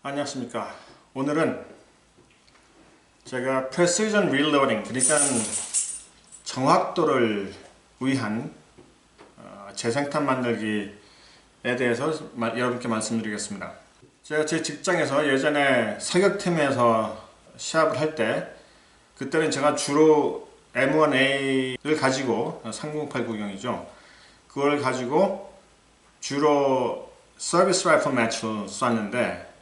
안녕하십니까. 오늘은 제가 프레시전 릴로딩, 그러니까 정확도를 위한 재생탄 만들기에 대해서 여러분께 말씀드리겠습니다. 제가 제 직장에서 예전에 사격팀에서 시합을 할 때, 그때는 제가 주로 M1A를 가지고 3089경이죠. 그걸 가지고 주로 서비스 라이플 매치를 쐈는데,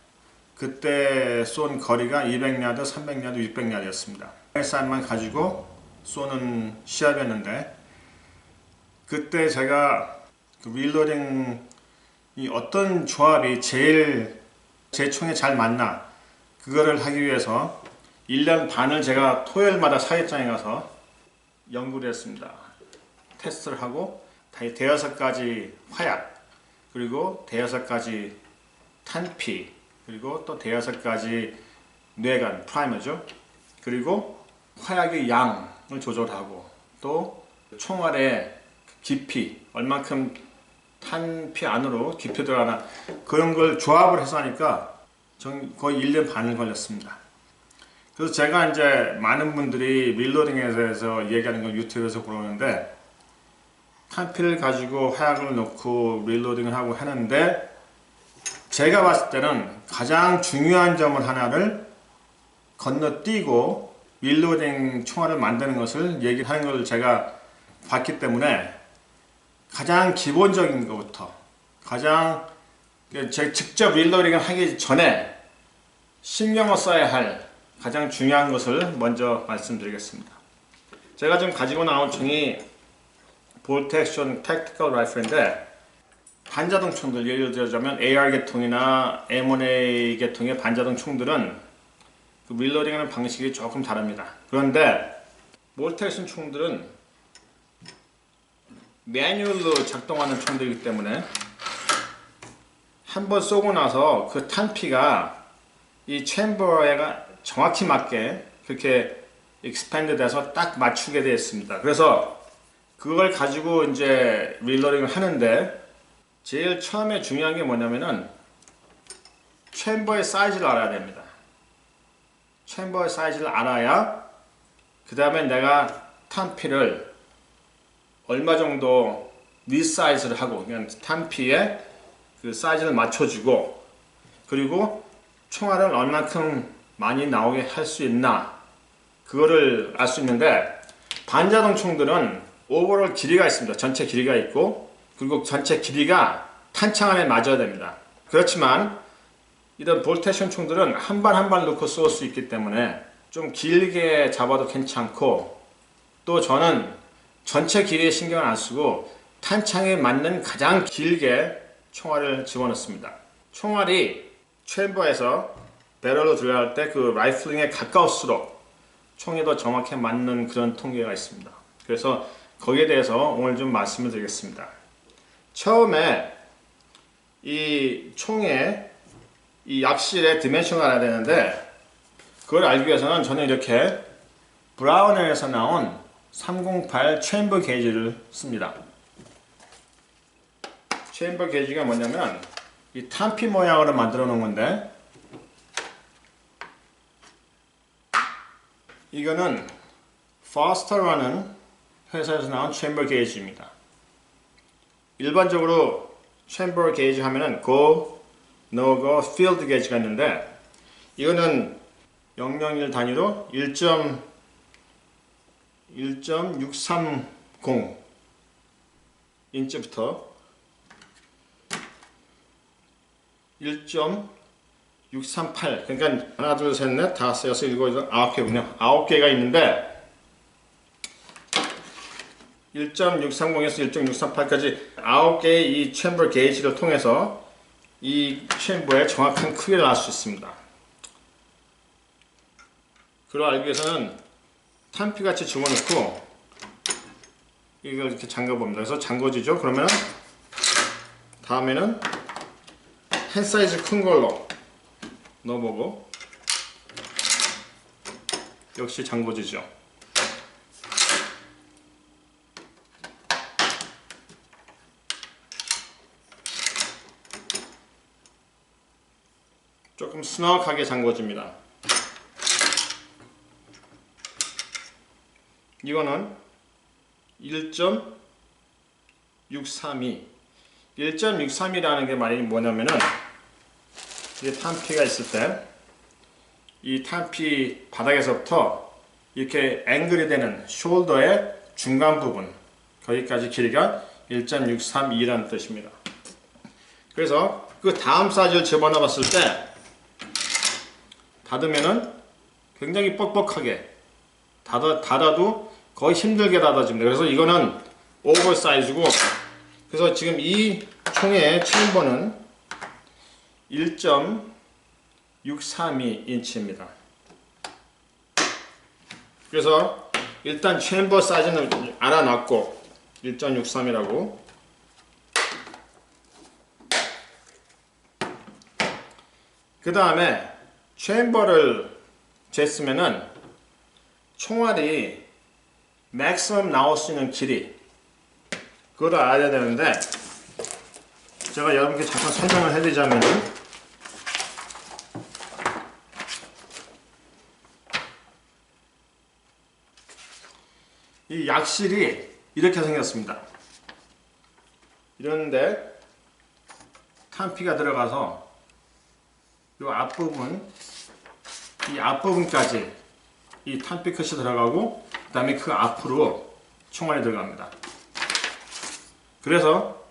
그때 쏜 거리가 200야드, 300야드, 600야드였습니다. 쌀만 가지고 쏘는 시합이었는데, 그때 제가 그 릴로딩이 어떤 조합이 제일 제 총에 잘 맞나, 그거를 하기 위해서 1년 반을 제가 토요일마다 사격장에 가서 연구를 했습니다. 테스트를 하고 대여섯 가지 화약, 그리고 대여섯 가지 탄피, 그리고 또 대여섯 가지 뇌관, 프라이머죠. 그리고 화약의 양을 조절하고, 또 총알의 깊이, 얼만큼 탄피 안으로 깊이 들어가나, 그런 걸 조합을 해서 하니까 거의 1년 반을 걸렸습니다. 그래서 제가 이제 많은 분들이 릴로딩에 대해서 얘기하는 걸 유튜브에서 보는데, 탄피를 가지고 화약을 넣고 릴로딩을 하고 하는데, 제가 봤을 때는 가장 중요한 점을 하나를 건너뛰고 릴로딩 총알을 만드는 것을 얘기하는 걸 제가 봤기 때문에, 가장 기본적인 것부터, 가장 제 직접 릴로딩을 하기 전에 신경을 써야 할 가장 중요한 것을 먼저 말씀드리겠습니다. 제가 지금 가지고 나온 총이 볼트 액션 택티컬 라이플인데, 반자동 총들, 예를 들자면 AR 계통이나 M1A 계통의 반자동 총들은 그 릴로딩하는 방식이 조금 다릅니다. 그런데 볼트 액션 총들은 매뉴얼로 작동하는 총들이기 때문에 한번 쏘고 나서 그 탄피가 이 챔버에 정확히 맞게 그렇게 익스팬드 돼서 딱 맞추게 되어 있습니다. 그래서 그걸 가지고 이제 릴로딩을 하는데, 제일 처음에 중요한 게 뭐냐면은 챔버의 사이즈를 알아야 됩니다. 챔버의 사이즈를 알아야 그 다음에 내가 탄피를 얼마 정도 리사이즈를 하고, 그냥 탄피에 그 사이즈를 맞춰주고, 그리고 총알을 얼만큼 많이 나오게 할 수 있나, 그거를 알 수 있는데, 반자동 총들은 오버롤 길이가 있습니다. 전체 길이가 있고, 그리고 전체 길이가 탄창 안에 맞아야 됩니다. 그렇지만 이런 볼트 액션 총들은 한 발 한 발 넣고 쏠 수 있기 때문에 좀 길게 잡아도 괜찮고, 또 저는 전체 길이에 신경을 안 쓰고 탄창에 맞는 가장 길게 총알을 집어넣습니다. 총알이 챔버에서 배럴로 들어갈 때 그 라이플링에 가까울수록 총이 더 정확히 맞는 그런 통계가 있습니다. 그래서 거기에 대해서 오늘 좀 말씀을 드리겠습니다. 처음에 이 총의 이 앞실의 디멘션을 알아야 되는데, 그걸 알기 위해서는 저는 이렇게 브라우너에서 나온 308 챔버 게이지를 씁니다. 챔버 게이지가 뭐냐면 이 탄피 모양으로 만들어 놓은 건데, 이거는 파스터라는 회사에서 나온 챔버 게이지입니다. 일반적으로 챔버 게이지 하면은 go, no go, field 게이지가 있는데, 이거는 001 단위로 1.630 인치부터 1.638, 그러니까 하나, 둘, 셋, 넷, 다섯, 여섯, 일곱, 여덟, 9개군요. 9개가 있는데 1.630에서 1.638까지 9개의 이 챔버 게이지를 통해서 이 챔버의 정확한 크기를 알 수 있습니다. 그걸 알기 위해서는 탄피같이 집어넣고 이걸 이렇게 잠가봅니다. 그래서 잠궈지죠. 그러면 다음에는 한 사이즈 큰 걸로 넣어보고, 역시 잠궈지죠. 조금 스넉하게 잠궈줍니다. 이거는 1.632 1.632라는 게 말이 뭐냐면은 이 탄피가 있을 때 이 탄피 바닥에서부터 이렇게 앵글이 되는 숄더의 중간 부분 거기까지 길이가 1.632라는 뜻입니다. 그래서 그 다음 사이즈를 집어넣어 봤을 때 닫으면은 굉장히 뻑뻑하게 닫아도 거의 힘들게 닫아집니다. 그래서 이거는 오버사이즈고, 그래서 지금 이 총의 체인버는 1.632인치입니다. 그래서 일단 체인버 사이즈는 알아놨고 1.63이라고. 그 다음에 체인버를 쟀으면은 총알이 맥시멈 나올 수 있는 길이 그걸 알아야 되는데, 제가 여러분께 잠깐 설명을 해드리자면은 이 약실이 이렇게 생겼습니다. 이런데 탄피가 들어가서 이 앞부분, 이 앞부분까지 이 탄피 컷이 들어가고, 그 다음에 그 앞으로 총알이 들어갑니다. 그래서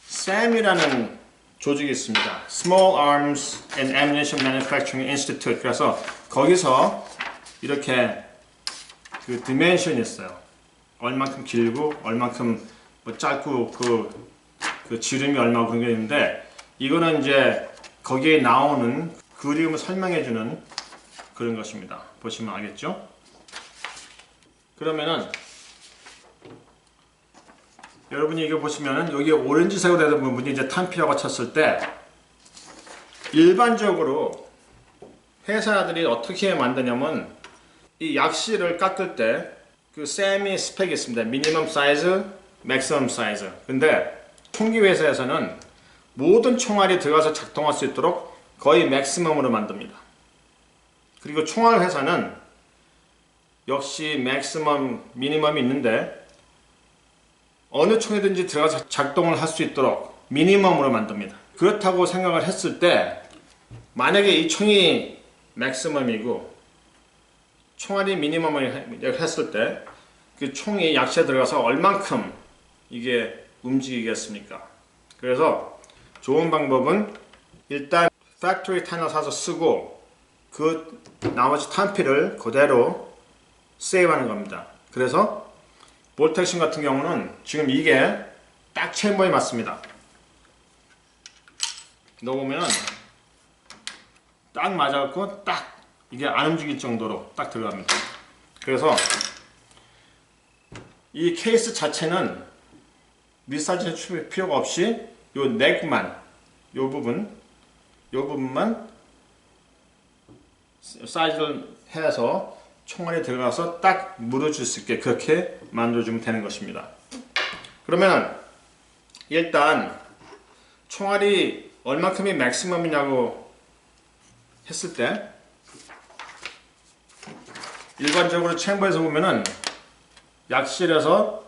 SAM이라는 조직이 있습니다. Small Arms and Ammunition Manufacturing Institute. 그래서 거기서 이렇게 그 디멘션이 있어요. 얼만큼 길고 얼만큼 뭐 짧고 그 지름이 얼마고 그런 게 있는데, 이거는 이제 거기에 나오는 그림을 설명해주는 그런 것입니다. 보시면 알겠죠? 그러면은 여러분이 이거 보시면은 여기 오렌지색으로 되는 부분이 이제 탄피라고 쳤을 때, 일반적으로 회사들이 어떻게 만드냐면 이 약실을 깎을 때 그 세미 스펙이 있습니다. 미니멈 사이즈, 맥시멈 사이즈. 근데 총기 회사에서는 모든 총알이 들어가서 작동할 수 있도록 거의 맥시멈으로 만듭니다. 그리고 총알 회사는 역시 맥시멈, 미니멈이 있는데 어느 총이든지 들어가서 작동을 할 수 있도록 미니멈으로 만듭니다. 그렇다고 생각을 했을 때, 만약에 이 총이 맥시멈이고 총알이 미니멈을 했을 때 그 총이 약실에 들어가서 얼만큼 이게 움직이겠습니까? 그래서 좋은 방법은 일단 팩토리 탄을 사서 쓰고 그 나머지 탄피를 그대로 세이브하는 겁니다. 그래서 볼트 액션 같은 경우는 지금 이게 딱 체인버에 맞습니다. 넣어보면 딱 맞아갖고 딱 이게 안 움직일 정도로 딱 들어갑니다. 그래서 이 케이스 자체는 리사이즈 필요가 없이 요 넥만, 요 부분만 사이즈를 해서 총알이 들어가서 딱 물어줄 수 있게 그렇게 만들어주면 되는 것입니다. 그러면 일단 총알이 얼마큼이 맥시멈이냐고 했을 때, 일반적으로 체인버에서 보면은 약실에서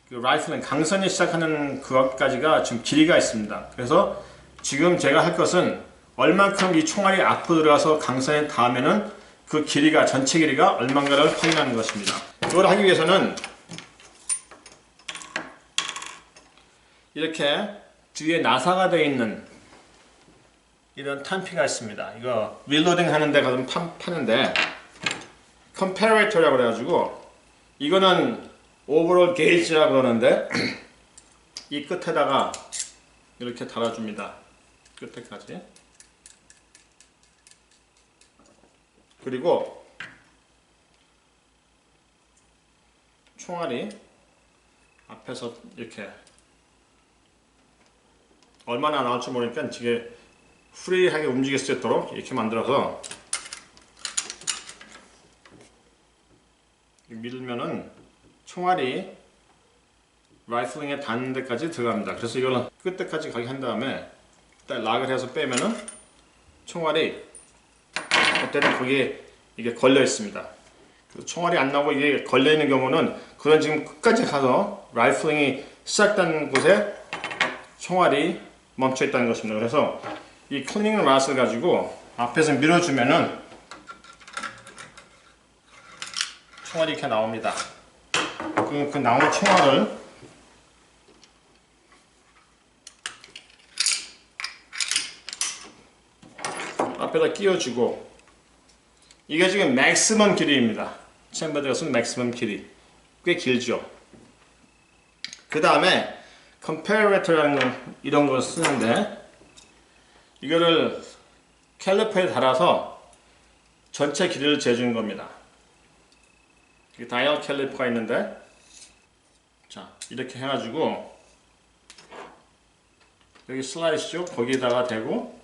그 라이플링 강선이 시작하는 그것까지가 지금 길이가 있습니다. 그래서 지금 제가 할 것은 얼만큼 이 총알이 앞으로 들어가서 강선에 닿으면은 그 길이가, 전체 길이가 얼마인가를 확인하는 것입니다. 이걸 하기 위해서는 이렇게 뒤에 나사가 되어 있는 이런 탄피가 있습니다. 이거 릴로딩 하는데 가서 파는데 컴패레이터라고 그래가지고, 이거는 오버롤 게이지라고 그러는데 이 끝에다가 이렇게 달아줍니다. 끝에까지. 그리고 총알이 앞에서 이렇게 얼마나 나올지 모르니까 이게 프리하게 움직일 수 있도록 이렇게 만들어서 밀면은 총알이 라이플링에 닿는 데까지 들어갑니다. 그래서 이걸 끝에까지 가게 한 다음에 딱 락을 해서 빼면은 총알이 어때든 거기에 이게 걸려 있습니다. 총알이 안 나오고 이게 걸려 있는 경우는 그건 지금 끝까지 가서 라이플링이 시작된 곳에 총알이 멈춰 있다는 것입니다. 그래서 이 클리닝 랏을 가지고 앞에서 밀어주면은 총알이 이렇게 나옵니다. 그 나온 총알을 앞에다 끼워주고, 이게 지금 맥시멈 길이입니다. 챔버 들어가서 맥시멈 길이 꽤 길죠. 그 다음에 컴패러터라는 이런 걸 쓰는데, 이거를 캘리퍼에 달아서 전체 길이를 재주는 겁니다. 다이얼 캘리퍼가 있는데, 자 이렇게 해가지고 여기 슬라이스죠. 거기에다가 대고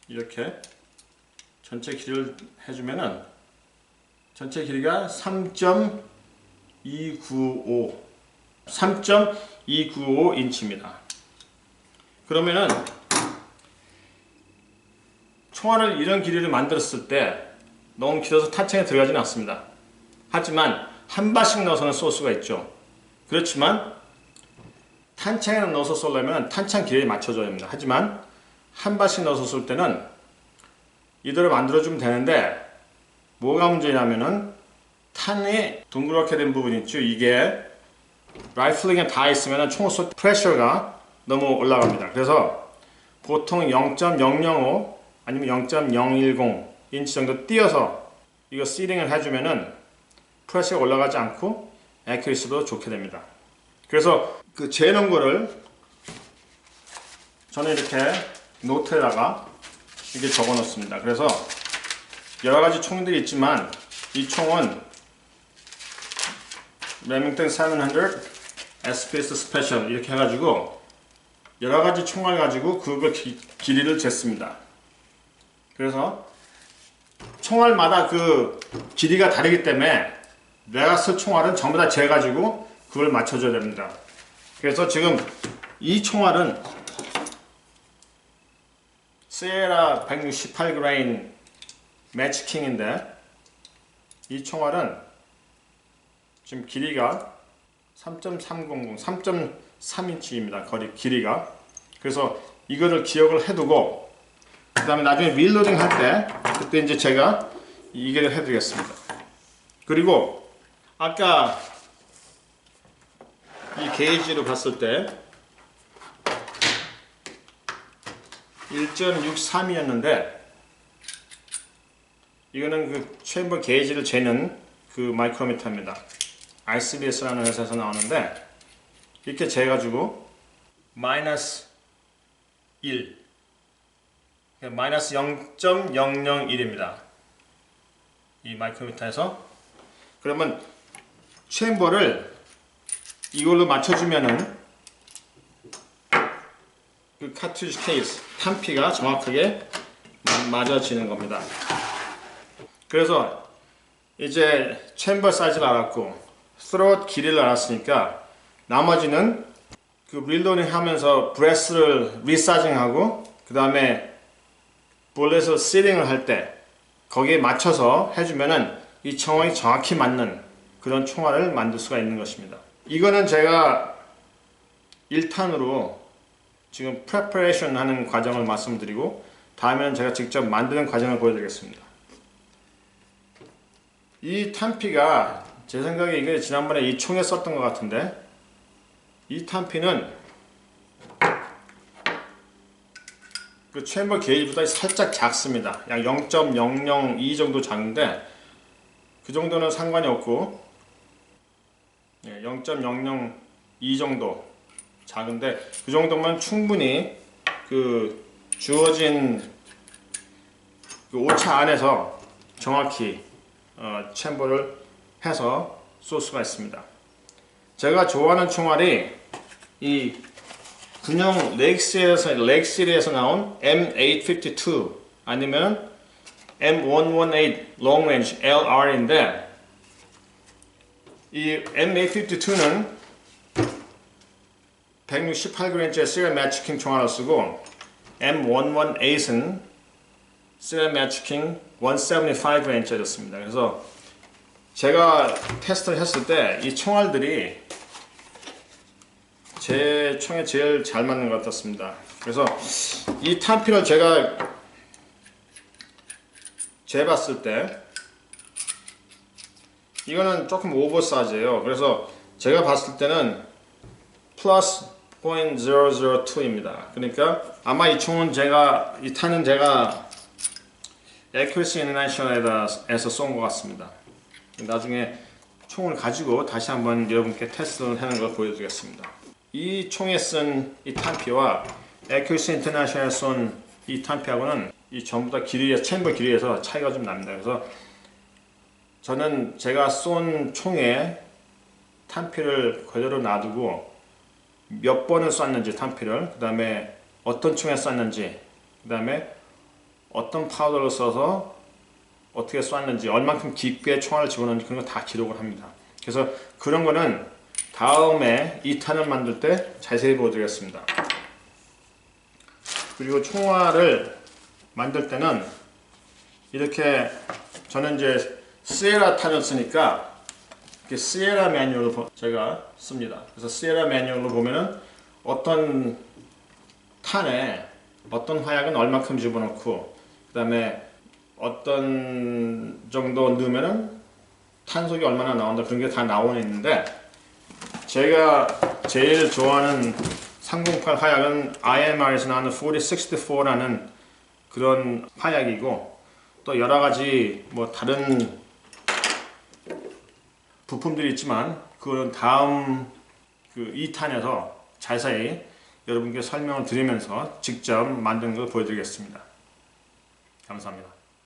이렇게 전체 길이를 해주면은 전체 길이가 3.295 인치입니다. 그러면은 총알을 이런 길이를 만들었을 때 너무 길어서 탄창에 들어가지는 않습니다. 하지만 한 발씩 넣어서는 쏠 수가 있죠. 그렇지만 탄창에 넣어서 쏘려면 탄창 길이에 맞춰줘야 합니다. 하지만 한 발씩 넣어서 쏠 때는 이대로 만들어주면 되는데, 뭐가 문제냐면은 탄이 둥그렇게 된 부분 있죠. 이게 라이플링에 다 있으면 총을 쏠 때 프레셔가 너무 올라갑니다. 그래서 보통 0.005 아니면 0.010 인치 정도 띄어서 이거 시링을 해주면은 프레셔가 올라가지 않고 애큐리시도 좋게 됩니다. 그래서 그 재는 거를 저는 이렇게 노트에다가 이렇게 적어 놓습니다. 그래서 여러 가지 총들이 있지만 이 총은 레밍턴 700 SPS 스페셜 이렇게 해가지고 여러 가지 총알 가지고 그걸 길이를 쟀습니다. 그래서 총알마다 그 길이가 다르기 때문에 내가 쓸 총알은 전부 다 재가지고 그걸 맞춰줘야 됩니다. 그래서 지금 이 총알은 시에라 168그레인 매치킹인데, 이 총알은 지금 길이가 3.3인치입니다. 거리 길이가. 그래서 이거를 기억을 해두고 그 다음에 나중에 릴로딩 할 때 그때 이제 제가 이게 해드리겠습니다. 그리고 아까 이 게이지로 봤을 때 1.63이었는데 이거는 그 챔버 게이지를 재는 그 마이크로미터입니다. RCBS라는 회사에서 나오는데 이렇게 재가지고 마이너스 1, 마이너스 0.001입니다. 이 마이크로미터에서. 그러면 챔버를 이걸로 맞춰주면은 그 카트리지 케이스 탄피가 정확하게 맞아지는 겁니다. 그래서 이제 챔버 사이즈를 알았고 스로트 길이를 알았으니까 나머지는 그 릴로딩 하면서 브레스를 리사징하고 그 다음에 볼렛을 시링을 할 때 거기에 맞춰서 해주면은 이 총알이 정확히 맞는 그런 총알을 만들 수가 있는 것입니다. 이거는 제가 1탄으로 지금 프레퍼레이션 하는 과정을 말씀드리고 다음에는 제가 직접 만드는 과정을 보여드리겠습니다. 이 탄피가 제 생각에 이게 지난번에 이 총에 썼던 것 같은데, 이 탄피는 그 챔버 게이지보다 살짝 작습니다. 약 0.002 정도 작은데 그 정도는 상관이 없고 0.002 정도 작은데 그 정도면 충분히 그 주어진 그 오차 안에서 정확히 챔버를 해서 쏠 수가 있습니다. 제가 좋아하는 총알이 이 군용 렉시리에서 나온 M852 아니면 M118 Long Range LR인데, 이 M852는 168g짜리 시리얼 매치킹 총알을 쓰고 M118은 시리얼 매치킹 175g짜리였습니다. 그래서 제가 테스트를 했을 때 이 총알들이 제 총에 제일 잘 맞는 것 같았습니다. 그래서 이 탄피를 제가 재봤을 때 이거는 조금 오버사이즈예요. 그래서 제가 봤을 때는 플러스 0.002입니다. 그러니까 아마 이 총은 이 탄은 제가 Accuracy International에서 쏜 것 같습니다. 나중에 총을 가지고 다시 한번 여러분께 테스트를 하는 걸 보여드리겠습니다. 이 총에 쓴 이 탄피와 Accuracy International에 쏜 이 탄피하고는 이 전부 다 챔버 길이에서 차이가 좀 납니다. 그래서 저는 제가 쏜 총에 탄피를 그대로 놔두고 몇 번을 쐈는지 탄피를, 그 다음에 어떤 총에 쐈는지, 그 다음에 어떤 파우더를 써서 어떻게 쐈는지, 얼만큼 깊게 총알을 집어넣는지 그런 거 다 기록을 합니다. 그래서 그런 거는 다음에 2탄을 만들 때 자세히 보여드리겠습니다. 그리고 총알을 만들 때는 이렇게 저는 이제 시에라 탄을 쓰니까 이렇게 시에라 매뉴얼을 제가 씁니다. 그래서 시에라 매뉴얼로 보면은 어떤 탄에 어떤 화약은 얼마큼 집어넣고 그 다음에 어떤 정도 넣으면은 탄속이 얼마나 나온다 그런 게 다 나와 있는데 제가 제일 좋아하는 308 화약은 IMR에서 나오는 4064라는 그런 화약이고 또 여러 가지 뭐 다른 부품들이 있지만 그거는 다음 그 2탄에서 자세히 여러분께 설명을 드리면서 직접 만든 걸 보여드리겠습니다. 감사합니다.